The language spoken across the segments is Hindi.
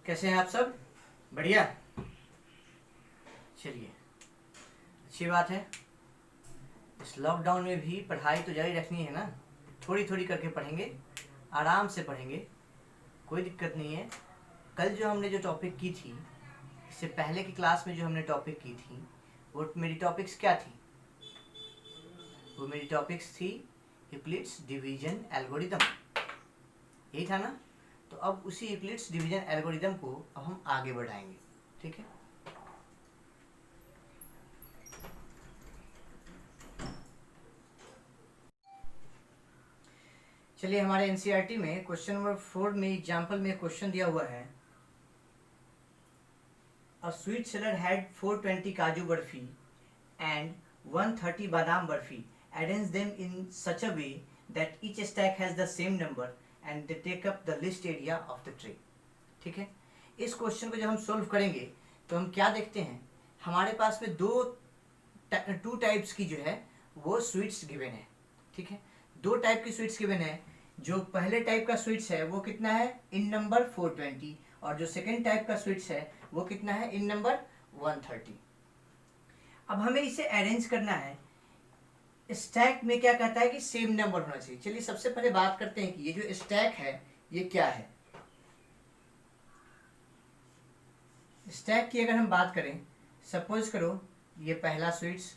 कैसे हैं आप सब? बढ़िया। चलिए, अच्छी बात है। इस लॉकडाउन में भी पढ़ाई तो जारी रखनी है ना। थोड़ी थोड़ी करके पढ़ेंगे, आराम से पढ़ेंगे, कोई दिक्कत नहीं है। कल जो हमने जो टॉपिक की थी, इससे पहले की क्लास में जो हमने टॉपिक की थी, वो मेरी टॉपिक्स क्या थी? वो मेरी टॉपिक्स थी यूक्लिड्स डिवीजन एल्गोरिदम, यही था ना। तो अब उसी यूक्लिड्स डिवीजन एल्गोरिदम को अब हम आगे बढ़ाएंगे, ठीक है। चलिए, हमारे एनसीईआरटी में क्वेश्चन नंबर 4 में एग्जाम्पल में क्वेश्चन दिया हुआ है, अ स्वीट सेलर हैड 420 काजू barfi and 130 badam barfi. Arrange them in such a way that each stack has the same number and they take up the list area of the tray. ठीक है। इस क्वेश्चन को जब हम सोल्व करेंगे तो हम क्या देखते हैं, हमारे पास में टू टाइप्स की जो है वो स्वीट्स गिवन है। ठीक है, दो टाइप की स्वीट्स गिवन है। जो पहले टाइप का स्वीट्स है वो कितना है, इन नंबर 420, और जो सेकेंड टाइप का स्वीट्स है वो कितना है, इन नंबर 130। अब हमें इसे अरेंज करना है। स्टैक में क्या कहता है कि सेम नंबर होना चाहिए। चलिए, सबसे पहले बात करते हैं कि ये जो स्टैक है ये क्या है। स्टैक की अगर हम बात करें, सपोज करो ये पहला स्वीट्स,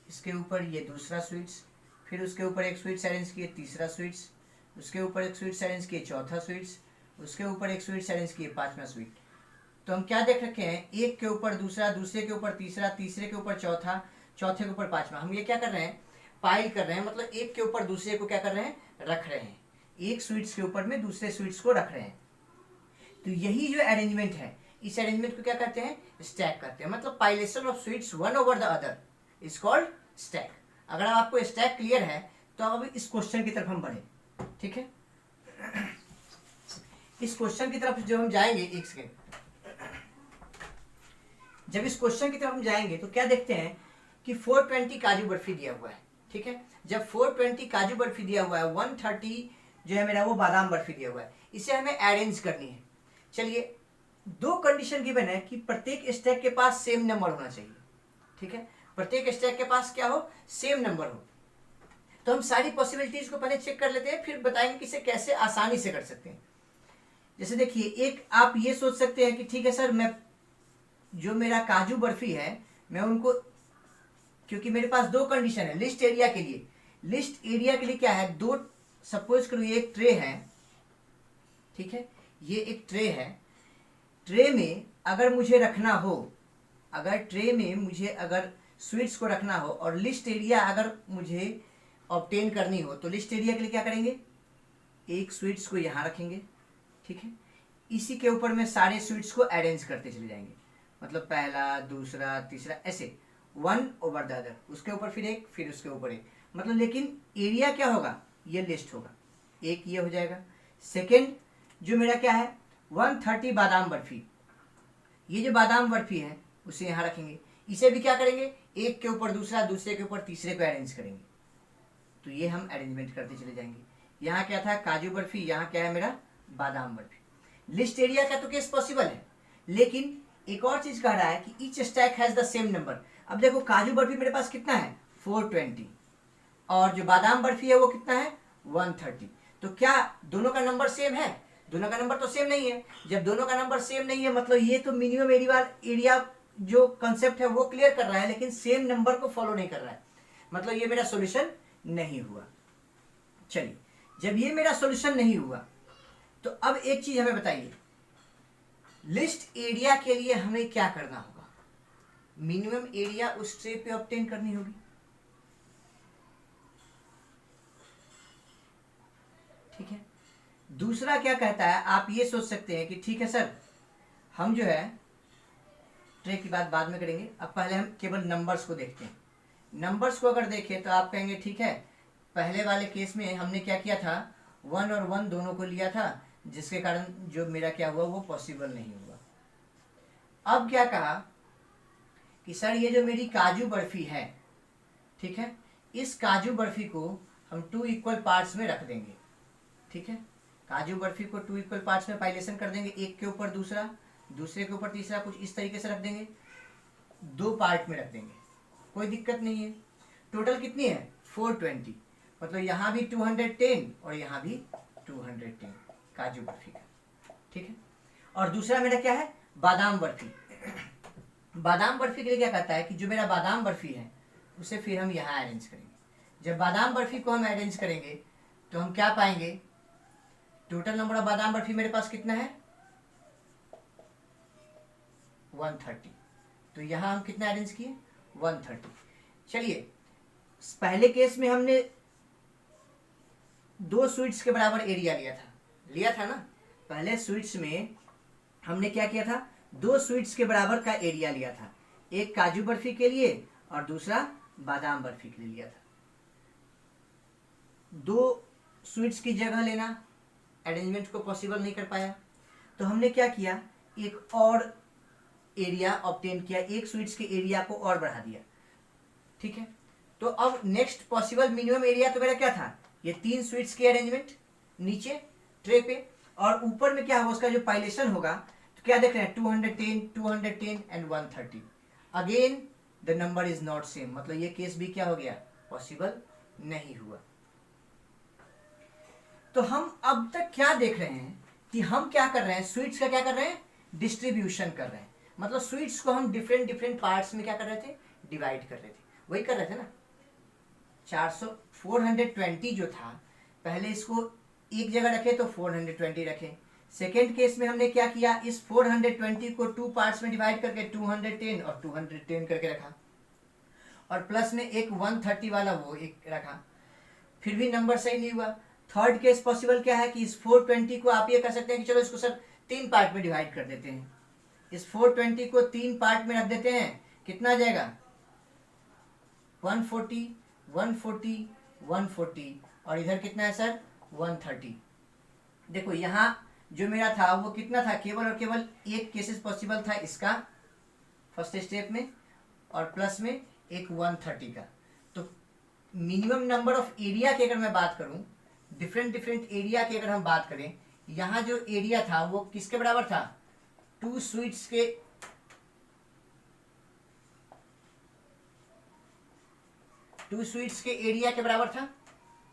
इसके ऊपर ये दूसरा स्वीट्स, फिर उसके ऊपर एक स्वीट्स अरेंज किए तीसरा स्वीट्स, उसके ऊपर एक स्वीट्स अरेंज किए चौथा स्वीट्स, उसके ऊपर एक स्वीट्स अरेंज किए पांचवा स्वीट। तो हम क्या देख रखे हैं, एक के ऊपर दूसरा, दूसरे के ऊपर तीसरा, तीसरे के ऊपर चौथा, चौथे के ऊपर पांचवा। हम ये क्या कर रहे हैं, पाइल कर रहे हैं, मतलब एक के ऊपर दूसरे को क्या कर रहे हैं, रख रहे हैं। एक स्वीट्स के ऊपर में दूसरे स्वीट्स को रख रहे हैं। तो यही जो अरेंजमेंट है, इस अरेंजमेंट को क्या कहते हैं, स्टैक कहते हैं। मतलब pilation of sweets one over the other is called stack. अगर आपको स्टैक क्लियर है तो अब इस क्वेश्चन की तरफ हम बढ़े। ठीक है, इस क्वेश्चन की तरफ जब हम जाएंगे, एक सेकेंड, जब इस क्वेश्चन की तरफ हम जाएंगे तो क्या देखते हैं कि 420 काजू बर्फी दिया हुआ है। ठीक है, जब 420 काजू बर्फी दिया हुआ है, 130 जो है मेरा वो बादाम बर्फी दिया हुआ है, इसे हमें अरेंज करनी है। चलिए, दो कंडीशन गिवन है कि प्रत्येक स्टैक के पास सेम नंबर होना चाहिए। ठीक है, प्रत्येक स्टैक के पास क्या हो, सेम नंबर हो। तो हम सारी पॉसिबिलिटीज को पहले चेक कर लेते हैं, फिर बताएंगे कि इसे कैसे आसानी से कर सकते हैं। जैसे देखिए, एक आप ये सोच सकते हैं कि ठीक है सर, मैं जो मेरा काजू बर्फी है मैं उनको, क्योंकि मेरे पास दो कंडीशन है लिस्ट एरिया के लिए। लिस्ट एरिया के लिए क्या है, दो, सपोज करो ये एक ट्रे है। ठीक है, ये एक ट्रे है। ट्रे में अगर मुझे रखना हो, अगर ट्रे में मुझे अगर स्वीट्स को रखना हो और लिस्ट एरिया अगर मुझे ऑब्टेन करनी हो, तो लिस्ट एरिया के लिए क्या करेंगे, एक स्वीट्स को यहाँ रखेंगे। ठीक है, इसी के ऊपर में सारे स्वीट्स को अरेंज करते चले जाएंगे, मतलब पहला दूसरा तीसरा ऐसे, वन ओवर द अदर, उसके ऊपर फिर एक, फिर उसके ऊपर एक, मतलब। लेकिन एरिया क्या होगा, ये लिस्ट होगा, एक ये हो जाएगा। सेकंड जो मेरा क्या है, 130 बादाम बर्फी, ये जो बादाम बर्फी है उसे यहाँ रखेंगे। इसे भी क्या करेंगे, एक के ऊपर दूसरा, दूसरे के ऊपर तीसरे को अरेंज करेंगे। तो ये हम अरेंजमेंट करते चले जाएंगे। यहाँ क्या था, काजू बर्फी, यहाँ क्या है मेरा, बादाम बर्फी। लिस्ट एरिया का तो केस पॉसिबल है, लेकिन एक और चीज कह रहा है कि each stack has the same number. अब देखो, काजू बर्फी मेरे पास कितना है, 420, और जो बादाम बर्फी है वो कितना है, 130। तो क्या दोनों का नंबर सेम है, दोनों का नंबर तो सेम नहीं है। जब दोनों का नंबर सेम नहीं है, मतलब ये तो मिनिमम एरिया जो कंसेप्ट है वो क्लियर कर रहा है, लेकिन सेम नंबर को फॉलो नहीं कर रहा है, मतलब ये मेरा सोल्यूशन नहीं हुआ। चलिए, जब ये मेरा सोल्यूशन नहीं हुआ तो अब एक चीज हमें बताइए, लिस्ट एरिया के लिए हमें क्या करना होगा, मिनिमम एरिया उस ट्रे पे ऑब्टेन करनी होगी। ठीक है, दूसरा क्या कहता है, आप ये सोच सकते हैं कि ठीक है सर, हम जो है ट्रे की बात बाद में करेंगे, अब पहले हम केवल नंबर्स को देखते हैं। नंबर्स को अगर देखें तो आप कहेंगे ठीक है, पहले वाले केस में हमने क्या किया था, 1 और 1 दोनों को लिया था, जिसके कारण जो मेरा क्या हुआ वो पॉसिबल नहीं हुआ। अब क्या कहा कि सर ये जो मेरी काजू बर्फी है, ठीक है, इस काजू बर्फी को हम 2 इक्वल पार्ट्स में रख देंगे। ठीक है, काजू बर्फी को 2 इक्वल पार्ट्स में पाइलेशन कर देंगे, एक के ऊपर दूसरा, दूसरे के ऊपर तीसरा, कुछ इस तरीके से रख देंगे, 2 पार्ट में रख देंगे, कोई दिक्कत नहीं है। टोटल कितनी है 420, मतलब यहाँ भी 210 और यहाँ भी 210 काजू बर्फी का, ठीक है। और दूसरा मेरा क्या है बादाम बर्फी। बादाम बर्फी के लिए क्या कहता है कि जो मेरा बादाम बर्फी है उसे फिर हम यहाँ अरेंज करेंगे। जब बादाम बर्फी को हम अरेंज करेंगे तो हम क्या पाएंगे, टोटल नंबर ऑफ बादाम बर्फी मेरे पास कितना है 130, तो यहाँ हम कितना अरेंज किए 130। चलिए पहले केस में हमने 2 स्वीट्स के बराबर एरिया लिया था ना। पहले स्वीट्स में हमने क्या किया था, 2 स्वीट्स के बराबर का एरिया लिया था, एक काजू बर्फी के लिए और दूसरा बादाम बर्फी के लिए लिया था। 2 स्वीट्स की जगह लेना अरेंजमेंट को पॉसिबल नहीं कर पाया, तो हमने क्या किया, एक और एरिया ऑब्टेन किया, एक स्वीट्स के एरिया को और बढ़ा दिया, ठीक है। तो अब नेक्स्ट पॉसिबल मिनिमम एरिया तो मेरा क्या था, ये 3 स्वीट्स के अरेंजमेंट नीचे ट्रे पे, और ऊपर में क्या होगा उसका जो पाइलेशन होगा, तो क्या देख रहे हैं 210 210 and 130। Again the number is not same, मतलब ये केस भी क्या हो गया पॉसिबल नहीं हुआ। तो हम अब तक क्या देख रहे हैं कि हम क्या कर रहे हैं, स्वीट्स का क्या कर रहे हैं डिस्ट्रीब्यूशन कर रहे हैं, मतलब स्वीट्स को हम डिफरेंट डिफरेंट पार्ट्स में क्या कर रहे थे डिवाइड कर रहे थे, वही कर रहे थे ना। 420 जो था पहले इसको एक जगह रखे तो 420 रखे। सेकेंड केस में हमने क्या किया, इस 420 को 2 पार्ट्स में डिवाइड करके 210 और 210 करके रखा, और प्लस में एक 130 वाला वो एक रखा, फिर भी नंबर सही नहीं हुआ। थर्ड केस पॉसिबल क्या है कि इस 420 को आप ये कर सकते हैं कि चलो इसको सर 3 पार्ट में डिवाइड कर देते हैं, इस 420 को 3 पार्ट में रख देते हैं, कितना आ जाएगा 140 140 140, और इधर कितना है सर 130। देखो यहाँ जो मेरा था वो कितना था, केवल और केवल एक केसेस पॉसिबल था इसका फर्स्ट स्टेप में, और प्लस में एक 130 का। तो मिनिमम नंबर ऑफ एरिया की अगर मैं बात करूं, डिफरेंट डिफरेंट एरिया की अगर हम बात करें, यहाँ जो एरिया था वो किसके बराबर था 2 स्वीट्स के, एरिया के बराबर था,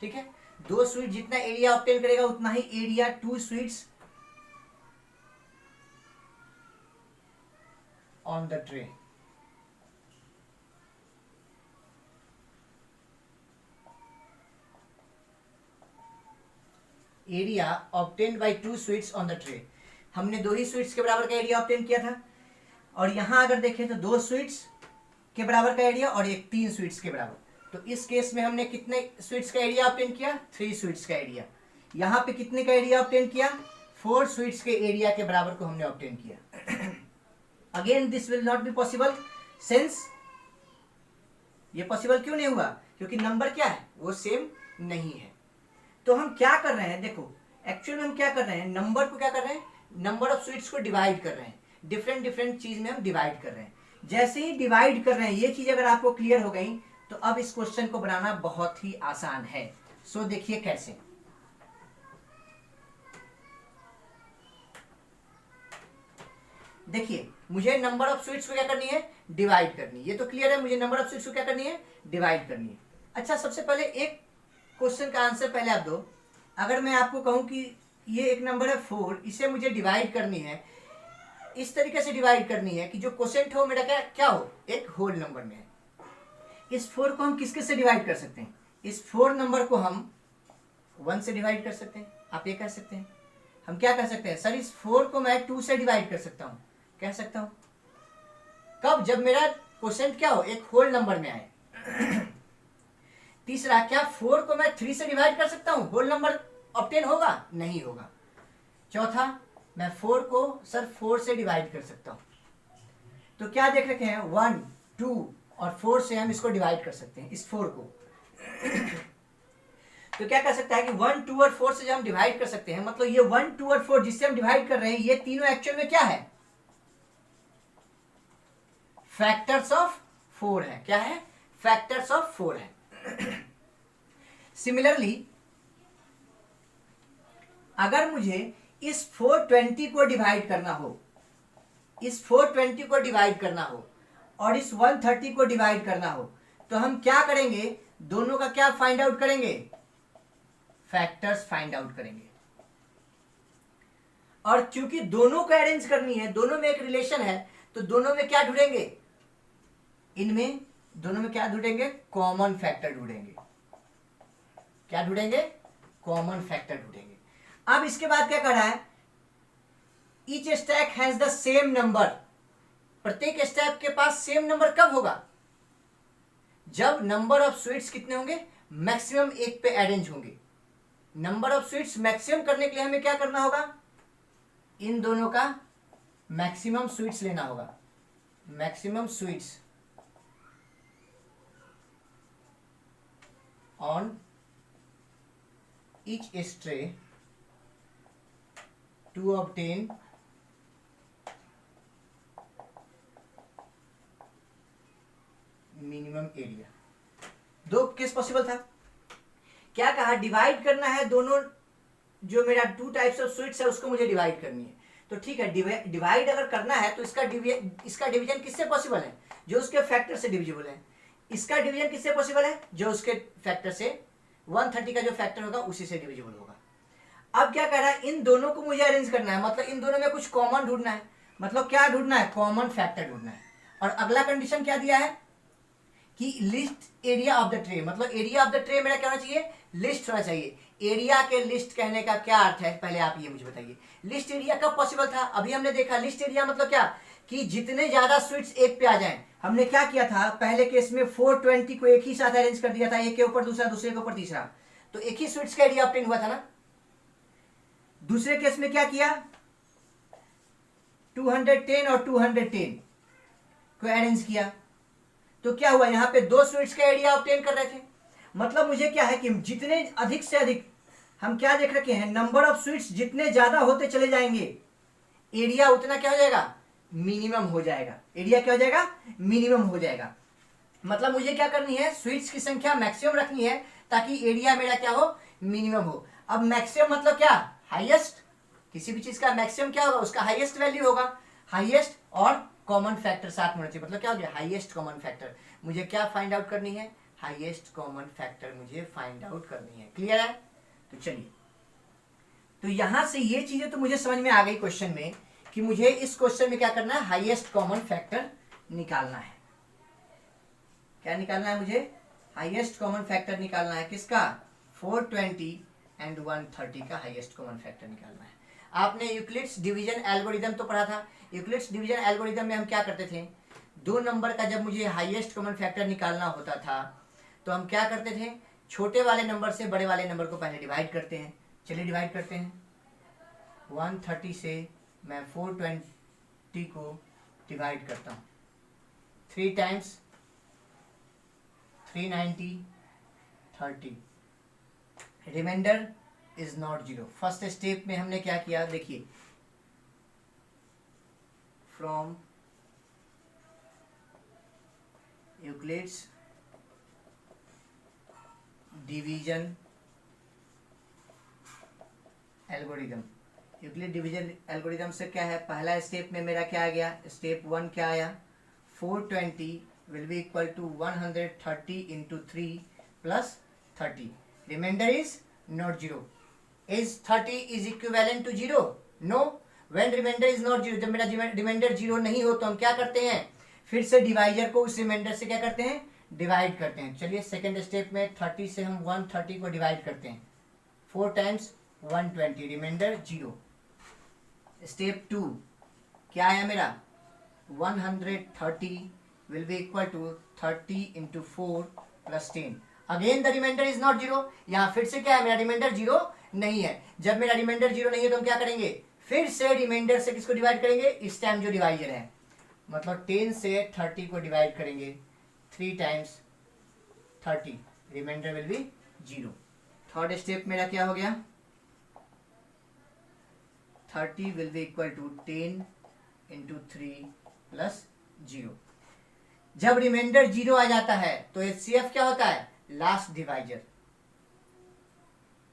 ठीक है। 2 स्वीट जितना एरिया ऑब्टेन करेगा उतना ही area 2 sweets on the tray. Area obtain by 2 sweets on the tray, हमने 2 ही स्वीट्स के बराबर का एरिया ऑब्टेन किया था, और यहां अगर देखें तो 2 स्वीट्स के बराबर का एरिया और एक 3 स्वीट्स के बराबर। तो इस केस में हमने कितने स्वीट्स का एरिया ऑब्टेन किया 3 स्वीट्स का एरिया। यहाँ पे कितने का एरिया ऑब्टेन किया 4 स्वीट्स के एरिया के बराबर को हमने ऑब्टेन किया। Again this will not be possible, since ये पॉसिबल क्यों नहीं हुआ, क्योंकि नंबर क्या है वो सेम नहीं है। तो हम क्या कर रहे हैं, देखो एक्चुअल में हम क्या कर रहे हैं, नंबर को क्या कर रहे हैं, नंबर ऑफ स्वीट्स को डिवाइड कर रहे हैं, डिफरेंट डिफरेंट चीज में हम डिवाइड कर रहे हैं। जैसे ही डिवाइड कर रहे हैं, ये चीज अगर आपको क्लियर हो गई तो अब इस क्वेश्चन को बनाना बहुत ही आसान है। सो देखिए कैसे, देखिए मुझे नंबर ऑफ स्वीट्स को क्या करनी है डिवाइड करनी है, ये तो क्लियर है, मुझे नंबर ऑफ स्वीट्स को क्या करनी है डिवाइड करनी है। अच्छा सबसे पहले एक क्वेश्चन का आंसर पहले आप दो, अगर मैं आपको कहूं कि ये एक नंबर है 4, इसे मुझे डिवाइड करनी है, इस तरीके से डिवाइड करनी है कि जो क्वोशेंट हो मेरा क्या हो एक होल नंबर में है। इस 4 को हम किसके से डिवाइड कर सकते हैं, इस 4 नंबर को हम 1 से डिवाइड कर सकते हैं। आप ये कह सकते हैं, हम क्या कह सकते हैं सर इस 4 को मैं 2 से डिवाइड कर सकता हूं, कह सकता हूं कब, जब मेरा क्वोशेंट क्या हो एक होल नंबर में आए। तीसरा, क्या 4 को मैं 3 से डिवाइड कर सकता हूं, होल नंबर ऑब्टेन होगा, नहीं होगा। चौथा, मैं 4 को सर 4 से डिवाइड कर सकता हूं, तो क्या देख रखे हैं 1 2 और 4 से हम इसको डिवाइड कर सकते हैं इस 4 को। तो क्या कर सकता है कि 1 2 और 4 से जब हम डिवाइड कर सकते हैं, मतलब ये 1 2 और 4 जिससे हम डिवाइड कर रहे हैं, ये तीनों एक्चुअल में क्या है फैक्टर्स ऑफ 4 है। क्या है फैक्टर्स ऑफ 4 है। सिमिलरली अगर मुझे इस 420 को डिवाइड करना हो, इस 420 को डिवाइड करना हो और इस 130 को डिवाइड करना हो, तो हम क्या करेंगे, दोनों का क्या फाइंड आउट करेंगे, फैक्टर्स फाइंड आउट करेंगे। और क्योंकि दोनों को अरेंज करनी है, दोनों में एक रिलेशन है, तो दोनों में क्या ढूंढेंगे, इनमें दोनों में क्या ढूंढेंगे, कॉमन फैक्टर ढूंढेंगे। क्या ढूंढेंगे, कॉमन फैक्टर ढूंढेंगे। अब इसके बाद क्या कर रहा है, each stack has the same number, प्रत्येक स्टैक के पास सेम नंबर कब होगा, जब नंबर ऑफ स्वीट्स कितने होंगे, मैक्सिमम एक पे अरेंज होंगे। नंबर ऑफ स्वीट्स मैक्सिमम करने के लिए हमें क्या करना होगा, इन दोनों का मैक्सिमम स्वीट्स लेना होगा, maximum sweets on each tray to obtain minimum area. दो केस पॉसिबल था, क्या कहा, डिवाइड करना है दोनों, जो मेरा टू टाइप्स ऑफ स्वीट्स है उसको मुझे डिवाइड करनी है। तो ठीक है, डिवाइड अगर करना है तो इसका डिवीजन किससे पॉसिबल है, जो उसके फैक्टर से डिविजिबल है। इसका डिवीजन किससे पॉसिबल है, जो उसके फैक्टर से 130 का जो फैक्टर होगा उसी से डिविजिबल होगा। अब क्या कह रहा है, इन दोनों को मुझे अरेंज करना है, मतलब इन दोनों में कुछ कॉमन ढूंढना है, मतलब क्या ढूंढना है, कॉमन फैक्टर ढूंढना है। और अगला कंडीशन क्या दिया है कि list area of the tray, मतलब एरिया ऑफ द ट्रे मेरा क्या होना चाहिए, लिस्ट होना चाहिए। एरिया के लिस्ट कहने का क्या अर्थ है, पहले आप ये मुझे बताइए। लिस्ट एरिया कब पॉसिबल था, अभी हमने देखा लिस्ट एरिया मतलब क्या, कि जितने ज्यादा स्वीट्स एक पे आ जाएं। हमने क्या किया था, पहले केस में 420 को एक ही साथ अरेंज कर दिया था, एक के ऊपर दूसरा, दूसरे के ऊपर तीसरा, तो एक ही स्वीट्स का एरिया ऑब्टेन हुआ था ना। दूसरे केस में क्या किया, 210 और 210 को अरेंज किया, तो क्या हुआ, यहां पे दो स्वीट्स का एरिया ऑब्टेन कर रहे थे। मतलब मुझे क्या है कि जितने अधिक से अधिक हम क्या देख रखे हैं, नंबर ऑफ स्वीट्स जितने ज्यादा होते चले जाएंगे, एरिया उतना क्या हो जाएगा, मिनिमम हो जाएगा। एरिया क्या हो जाएगा, मिनिमम हो जाएगा। मतलब मुझे क्या करनी है, स्वीट्स की संख्या मैक्सिमम रखनी है ताकि एरिया मेरा क्या हो, मिनिमम हो। अब मैक्सिमम मतलब क्या, हाईएस्ट, किसी भी चीज का मैक्सिमम क्या होगा, उसका हाईएस्ट वैल्यू होगा। हाईएस्ट और कॉमन फैक्टर साथ में होना चाहिए, मतलब क्या हो गया, हाईएस्ट कॉमन फैक्टर। मुझे क्या फाइंड आउट करनी है, हाईएस्ट कॉमन फैक्टर मुझे फाइंड आउट करनी है। क्लियर है, तो चलिए, तो यहां से ये चीजें तो मुझे समझ में आ गई क्वेश्चन में, कि मुझे इस क्वेश्चन में क्या करना है, हाईएस्ट कॉमन फैक्टर निकालना है। क्या निकालना है मुझे, हाईएस्ट कॉमन फैक्टर निकालना है, किसका, 420 एंड 130 का हाईएस्ट कॉमन फैक्टर निकालना है। आपने यूक्लिड्स डिवीजन एल्गोरिथम तो पढ़ा था। यूक्लिड्स डिवीजन एल्गोरिथम में हम क्या करते थे, दो नंबर का जब मुझे हाईएस्ट कॉमन फैक्टर निकालना होता था तो हम क्या करते थे, छोटे वाले नंबर से बड़े वाले नंबर को पहले डिवाइड करते हैं। चलिए डिवाइड करते हैं, 130 से मैं 420 को डिवाइड करता हूँ, 3 times 390 30, remainder is not zero. First step में हमने क्या किया, देखिए, from Euclid's division algorithm, Euclid division algorithm से क्या है, पहला स्टेप में मेरा क्या आ गया, स्टेप 1 क्या आया, 420 will be equal to 130 into 3 plus 30, remainder is not zero. Is 30 is equivalent to zero, no, when remainder is not zero, जब मेरा रिमाइंडर जीरो नहीं हो तो हम क्या करते हैं, फिर से डिवाइजर को उस रिमाइंडर से क्या करते हैं, डिवाइड करते हैं। चलिए सेकेंड स्टेप में 30 से हम 130 को डिवाइड करते हैं, 4 टाइम्स 120, रिमाइंडर जीरो। स्टेप 2 क्या आया मेरा, 130 will be equal to 30 into 4 plus 10, again the remainder is not zero. यहाँ फिर से क्या है, मेरा रिमाइंडर जीरो नहीं है। जब मेरा रिमाइंडर जीरो नहीं है तो हम क्या करेंगे, फिर से रिमाइंडर से किसको डिवाइड करेंगे, इस टाइम जो डिवाइजर है, मतलब 10 से 30 को डिवाइड करेंगे, 3 times 30, remainder will be zero. Third step मेरा क्या हो गया, 30 will be equal to 10 into 3 plus zero. जब रिमाइंडर जीरो आ जाता है तो एचसीएफ क्या होता है, last divisor.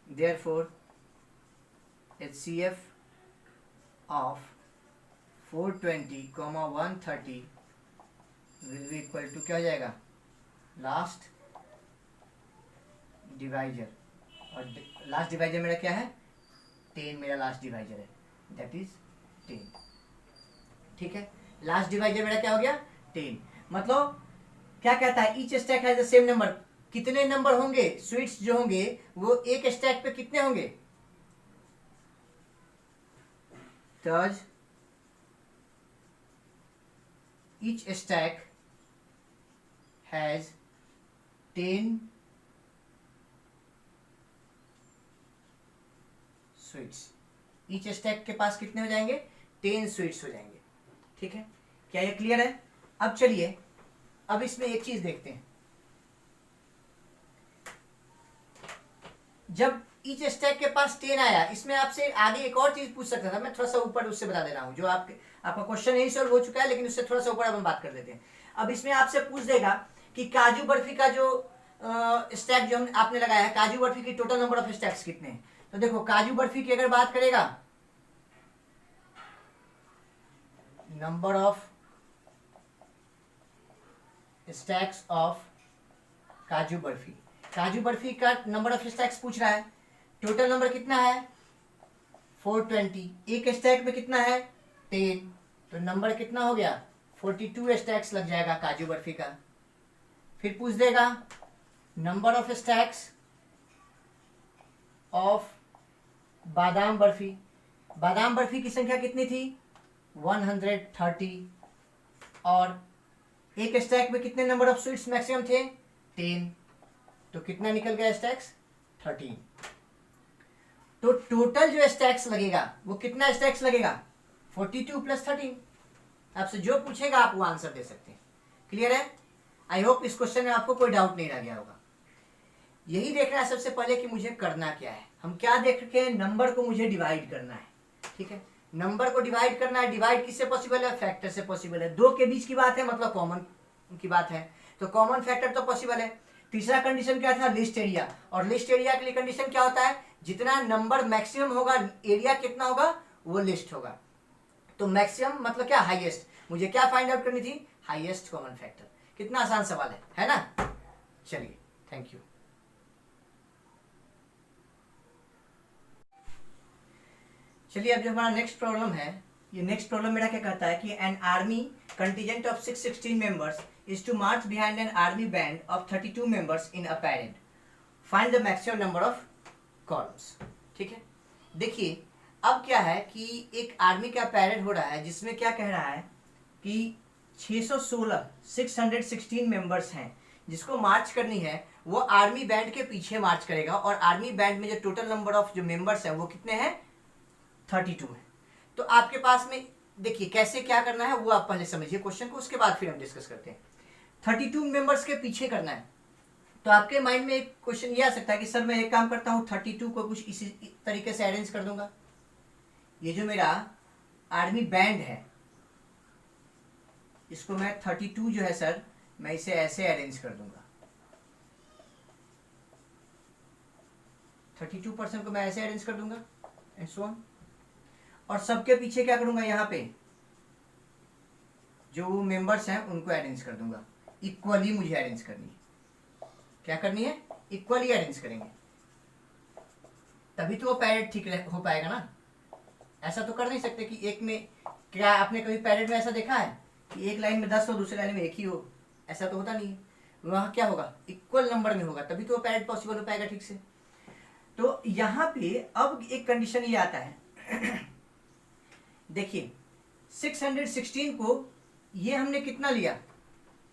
Therefore HCF of 420, 130 will be equal to क्या हो जाएगा, लास्ट डिवाइजर, और लास्ट डिवाइजर मेरा क्या है, 10 मेरा लास्ट डिवाइजर है, दैट इज 10। ठीक है, लास्ट डिवाइजर मेरा क्या हो गया, 10। मतलब क्या कहता है, each stack has the same number, कितने नंबर होंगे स्वीट्स जो होंगे वो एक स्टैक पे कितने होंगे, thus each stack has 10 sweets, each stack के पास कितने हो जाएंगे, 10 स्वीट्स हो जाएंगे। ठीक है, क्या ये क्लियर है। अब चलिए, अब इसमें एक चीज देखते हैं, जब ईच स्टैक के पास 10 आया, इसमें आपसे आगे एक और चीज पूछ सकता था, मैं थोड़ा सा ऊपर उससे बता दे रहा हूं, जो आपका क्वेश्चन यही सॉल्व हो चुका है, लेकिन उससे थोड़ा सा ऊपर अब हम बात कर लेते हैं। अब इसमें आपसे पूछ देगा कि काजू बर्फी का जो स्टैक जो आपने लगाया है, काजू बर्फी की टोटल नंबर ऑफ स्टैक्स कितने हैं। तो देखो, काजू बर्फी की अगर बात करेगा, नंबर ऑफ स्टैक्स ऑफ काजू बर्फी, काजू बर्फी का नंबर ऑफ स्टैक्स पूछ रहा है, टोटल नंबर कितना है 420, एक स्टैक में कितना है 10, तो नंबर कितना हो गया 42 स्टैक्स लग जाएगा काजू बर्फी का। फिर पूछ देगा नंबर ऑफ स्टैक्स ऑफ बादाम बर्फी, बादाम बर्फी की संख्या कितनी थी 130, और एक स्टैक में कितने नंबर ऑफ स्वीट्स मैक्सिमम थे 10, तो कितना निकल गया स्टैक्स 13। तो टोटल जो स्टैक्स लगेगा वो कितना स्टैक्स लगेगा 42 प्लस 13। आपसे जो पूछेगा आप वो आंसर दे सकते हैं। क्लियर है। आई होप इस क्वेश्चन में आपको कोई डाउट नहीं रह गया होगा। यही देखना है सबसे पहले कि मुझे करना क्या है। हम क्या देख के, नंबर को मुझे डिवाइड करना है। ठीक है, नंबर को डिवाइड करना है। डिवाइड किससे पॉसिबल है, फैक्टर से पॉसिबल है। दो के बीच की बात है, मतलब कॉमन की बात है, तो कॉमन फैक्टर तो पॉसिबल है। तीसरा कंडीशन क्या था, लिस्ट एरिया, और लिस्ट एरिया के लिए कंडीशन क्या होता है, जितना नंबर मैक्सिमम होगा, एरिया कितना होगा वो लिस्ट होगा। तो मैक्सिमम मतलब क्या, हाईएस्ट। मुझे क्या फाइंड आउट करनी थी, हाईएस्ट कॉमन फैक्टर। कितना आसान सवाल है ना। चलिए, थैंक यू। चलिए, अब जो हमारा नेक्स्ट प्रॉब्लम है, ये नेक्स्ट प्रॉब्लम मेरा क्या कहता है कि an army contingent of 616 members is to march behind an army band of 32 members in a parade. Find the maximum number of columns. ठीक है, देखिए अब क्या है कि एक आर्मी का पैरेड हो रहा है, जिसमें क्या कह रहा है कि 616 मेंबर्स हैं, जिसको मार्च करनी है। वो आर्मी बैंड के पीछे मार्च करेगा, और आर्मी बैंड में जो टोटल नंबर ऑफ जो मेंबर्स हैं वो कितने हैं 32 है। तो आपके पास में देखिए कैसे क्या करना है वो आप पहले समझिए क्वेश्चन को, उसके बाद फिर हम डिस्कस करते हैं। 32 मेंबर्स के पीछे करना है, तो आपके माइंड में एक क्वेश्चन ये आ सकता है कि सर मैं एक काम करता हूँ, 32 को कुछ इसी तरीके से अरेंज कर दूंगा। ये जो मेरा आर्मी बैंड है, इसको मैं 32 जो है सर, मैं इसे ऐसे अरेंज कर दूंगा। 32% को मैं ऐसे अरेंज कर दूंगा एंड सो ऑन। और सबके पीछे क्या करूंगा, यहाँ पे जो मेंबर्स हैं उनको अरेंज कर दूंगा। इक्वली मुझे अरेंज करनी है। क्या करनी है, इक्वली अरेंज करेंगे, तभी तो वो पैरेड ठीक हो पाएगा ना। ऐसा तो कर नहीं सकते कि एक में, क्या आपने कभी पैरेड में ऐसा देखा है कि एक लाइन में 10 हो, दूसरी लाइन में एक ही हो? ऐसा तो होता नहीं है। वहां क्या होगा, इक्वल नंबर में होगा, तभी तो वो पैरेड पॉसिबल हो पाएगा ठीक से। तो यहाँ पे अब एक कंडीशन ये आता है देखिए 616 को ये हमने कितना लिया,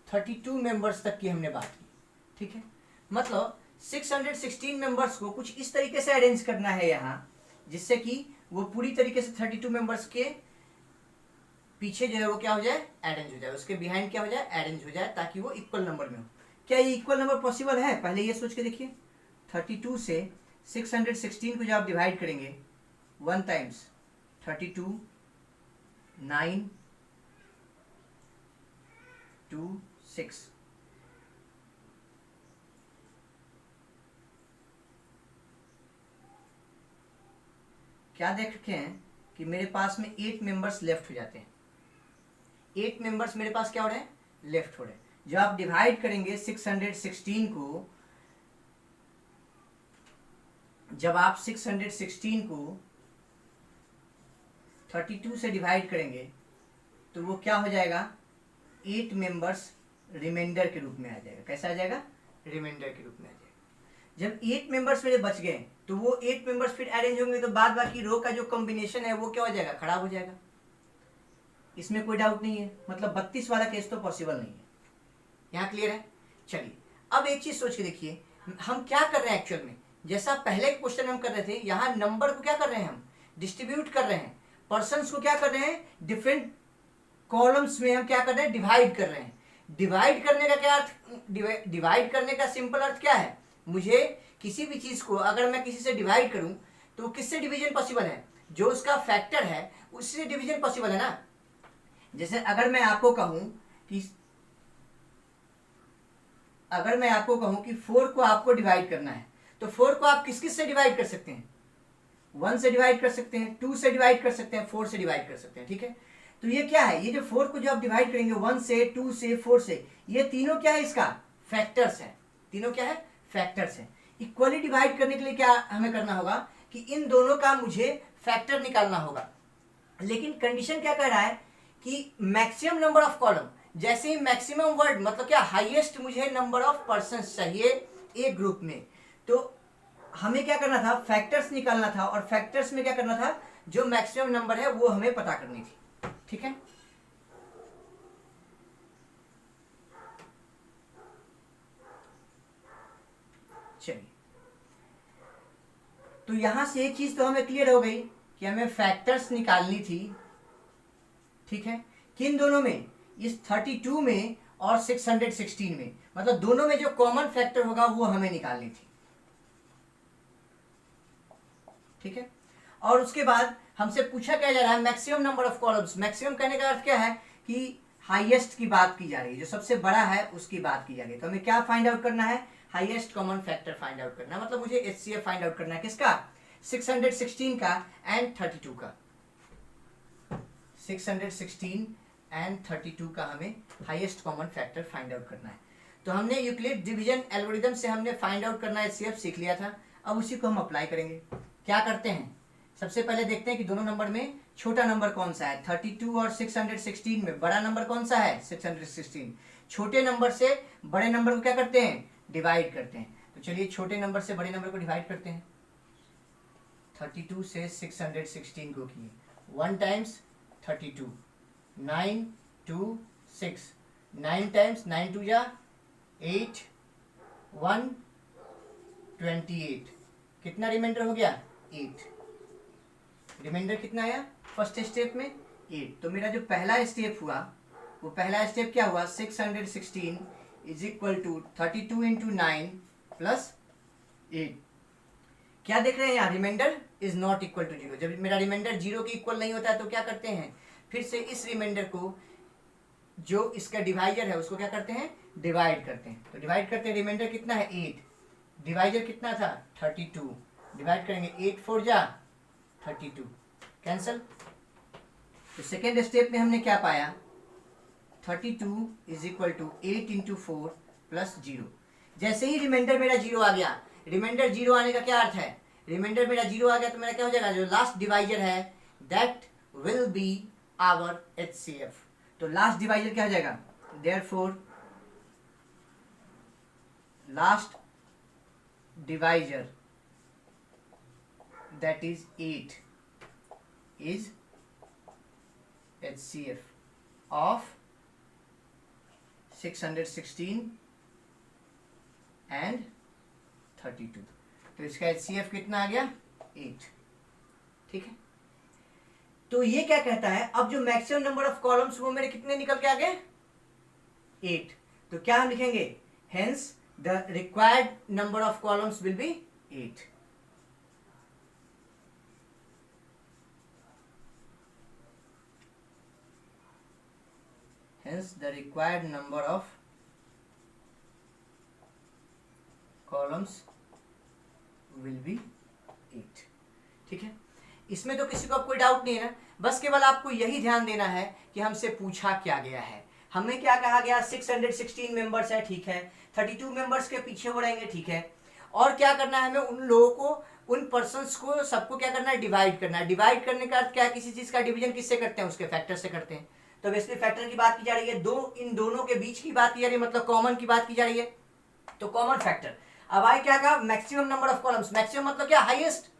32 मेंबर्स तक की हमने बात की। ठीक है, मतलब 616 मेंबर्स को कुछ इस तरीके से अरेंज करना है यहाँ, जिससे कि वो पूरी तरीके से 32 मेंबर्स के पीछे जो है वो क्या हो जाए, अरेंज हो जाए, उसके बिहाइंड क्या हो जाए, अरेंज हो जाए, ताकि वो इक्वल नंबर में हो। क्या ये इक्वल नंबर पॉसिबल है, पहले ये सोच के देखिए। 32 से 616 को जब आप डिवाइड करेंगे 1 टाइम्स 32, 9, 2, 6, क्या देख रखे हैं कि मेरे पास में 8 मेंबर्स लेफ्ट हो जाते हैं। 8 मेंबर्स मेरे पास क्या हो रहे हैं, लेफ्ट हो रहे हैं। जब आप डिवाइड करेंगे 616 को, जब आप 616 को 32 से डिवाइड करेंगे तो वो क्या हो जाएगा, 8 मेंबर्स रिमाइंडर के रूप में आ जाएगा। कैसा आ जाएगा, रिमाइंडर के रूप में आ जाएगा। जब 8 मेंबर्स मेरे बच गए तो वो 8 मेंबर्स फिर अरेंज होंगे तो बाद बाकी रो का जो कॉम्बिनेशन है वो क्या हो जाएगा, खराब हो जाएगा। इसमें कोई डाउट नहीं है, मतलब 32 वाला केस तो पॉसिबल नहीं है। यहाँ क्लियर है। चलिए अब एक चीज सोच के देखिए, हम क्या कर रहे हैं एक्चुअल में, जैसा पहले के क्वेश्चन में हम कर रहे थे, यहाँ नंबर को क्या कर रहे हैं, हम डिस्ट्रीब्यूट कर रहे हैं। पर्सन्स को क्या कर रहे हैं, डिफरेंट कॉलम्स में हम क्या कर रहे हैं, डिवाइड कर रहे हैं। डिवाइड करने का क्या अर्थ, डिवाइड करने का सिंपल अर्थ क्या है, मुझे किसी भी चीज को अगर मैं किसी से डिवाइड करूं तो किससे डिवीजन पॉसिबल है, जो उसका फैक्टर है उससे डिवीजन पॉसिबल है ना। जैसे अगर मैं आपको कहूं कि 4 को आपको डिवाइड करना है तो 4 को आप किस किस से डिवाइड कर सकते हैं, 1 से डिवाइड कर सकते हैं, 2 से डिवाइड कर सकते हैं, 4 से डिवाइड कर सकते हैं। ठीक है, तो ये क्या है, ये जो 4 को जो आप डिवाइड करेंगे 1 से, 2 से, 4 से, ये तीनों क्या है, इसका फैक्टर्स है। तीनों क्या है, फैक्टर्स है। इक्वली डिवाइड करने के लिए क्या हमें करना होगा कि इन दोनों का मुझे फैक्टर निकालना होगा। लेकिन कंडीशन क्या कह रहा है कि मैक्सिमम नंबर ऑफ कॉलम, जैसे ही मैक्सिमम वर्ड मतलब क्या, हाईएस्ट मुझे नंबर ऑफ पर्सन्स चाहिए एक ग्रुप में, तो हमें क्या करना था, फैक्टर्स निकालना था। और फैक्टर्स में क्या करना था, जो मैक्सिमम नंबर है वो हमें पता करनी थी। ठीक है, चलिए तो यहां से एक चीज तो हमें क्लियर हो गई कि हमें फैक्टर्स निकालनी थी। ठीक है, किन दोनों में, इस 32 में और 616 में, मतलब दोनों में जो कॉमन फैक्टर होगा वो हमें निकालनी थी। ठीक है, और उसके बाद हमसे पूछा क्या जा रहा है, maximum number of columns. Maximum कहने का अर्थ क्या है कि हाईएस्ट की बात की जा रही है, जो सबसे बड़ा है उसकी बात की जा रही है। तो हमें क्या फाइंड आउट करना है, highest common factor find out करना है। मतलब मुझे एचसीएफ फाइंड आउट करना है, किसका, 616 का एंड 32 का। 616 एंड 32 का हमें highest common factor find out करना है। तो हमने यूक्लिड डिवीजन एल्गोरिथम से हमने फाइंड आउट करना एचसीएफ सीख लिया था। अब उसी को हम अप्लाई करेंगे। क्या करते हैं, सबसे पहले देखते हैं कि दोनों नंबर में छोटा नंबर कौन सा है। 32 और 616 में बड़ा नंबर कौन सा है, 616। छोटे नंबर से बड़े नंबर को क्या करते हैं, डिवाइड करते हैं। तो चलिए छोटे नंबर से बड़े नंबर को डिवाइड करते हैं। 32 से 616 को किए, 1 टाइम्स 32, 9 2 6, 9 टाइम्स 9 2 जा 8, 1 28, कितना रिमाइंडर हो गया, 8। रिमाइंडर कितना आया फर्स्ट स्टेप में, 8। तो मेरा जो पहला स्टेप हुआ वो पहला स्टेप क्या हुआ, 616 is equal to 32 into 9 plus 8। क्या देख रहे हैं यहाँ, remainder is not equal to 0। जब मेरा रिमाइंडर 0 के इक्वल नहीं होता है तो क्या करते हैं, फिर से इस रिमाइंडर को, जो इसका डिवाइजर है उसको क्या करते हैं, डिवाइड करते हैं। तो डिवाइड करते हैं, रिमाइंडर कितना है 8, डिवाइजर कितना था 32, डिवाइड करेंगे 8 4 जा 32, कैंसल। तो सेकेंड स्टेप में हमने क्या पाया, 32 is equal to 8 into 4 plus 0। जैसे ही रिमाइंडर मेरा 0 आ गया, रिमाइंडर 0 आने का क्या अर्थ है, रिमाइंडर मेरा 0 आ गया तो मेरा क्या हो जाएगा, जो लास्ट डिवाइजर है that will be our HCF. तो लास्ट डिवाइजर क्या हो जाएगा, therefore last divisor that is 8 is HCF of 616 and 32। तो इसका HCF कितना आ गया, 8। ठीक है, तो ये क्या कहता है, अब जो मैक्सिमम नंबर ऑफ कॉलम्स वो मेरे कितने निकल के आ गए, 8। तो क्या हम लिखेंगे, hence the required number of columns will be 8। hence the required number of columns will be 8। ठीक है, इसमें तो किसी को अब कोई डाउट नहीं है ना, बस केवल आपको यही ध्यान देना है कि हमसे पूछा क्या गया है। हमें क्या कहा गया, 616 मेंबर्स है, ठीक है, 32 मेंबर्स के पीछे हो रहेंगे, ठीक है, और क्या करना है हमें, उन लोगों को, उन पर्सन्स को सबको क्या करना है, डिवाइड करना है। डिवाइड करने का अर्थ क्या है, किसी चीज का डिवीजन किससे करते हैं, उसके फैक्टर से करते हैं। तो बेसिकली फैक्टर की बात की जा रही है, दो इन दोनों के बीच की बात की जा रही है, मतलब कॉमन की बात की जा रही है, तो कॉमन फैक्टर। अब आई क्या कहा, maximum number of columns. Maximum मतलब क्या, हाईएस्ट,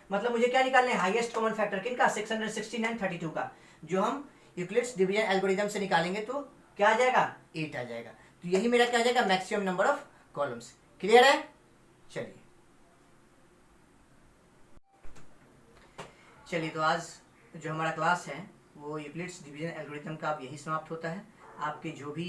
मतलब मुझे क्या निकालना है, हाईएस्ट कॉमन फैक्टर किनका, 616 एंड 32 का, जो हम यूक्लिड्स डिवीजन एल्गोरिथम से निकालेंगे तो क्या आ जाएगा, 8 आ जाएगा। तो यही मेरा क्या आ जाएगा, maximum number of columns. Clear है? चलिए तो आज जो हमारा क्लास है वो यूक्लिड्स डिवीजन एल्गोरिथम का अब यही समाप्त होता है। आपके जो भी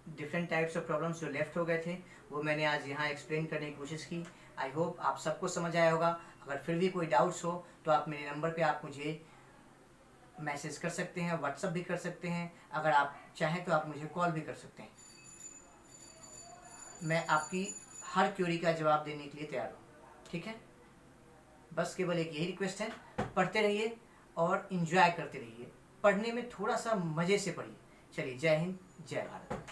डिफरेंट टाइप्स ऑफ प्रॉब्लम्स जो लेफ्ट हो गए थे वो मैंने आज यहाँ एक्सप्लेन करने की कोशिश की। आई होप आप सबको समझ आया होगा। अगर फिर भी कोई डाउट्स हो तो आप मेरे नंबर पे आप मुझे मैसेज कर सकते हैं, व्हाट्सअप भी कर सकते हैं, अगर आप चाहें तो आप मुझे कॉल भी कर सकते हैं। मैं आपकी हर क्वेरी का जवाब देने के लिए तैयार हूँ, ठीक है। बस केवल एक यही रिक्वेस्ट है, पढ़ते रहिए और इन्जॉय करते रहिए। पढ़ने में थोड़ा सा मज़े से पढ़िए। चलिए, जय हिंद, जय भारत।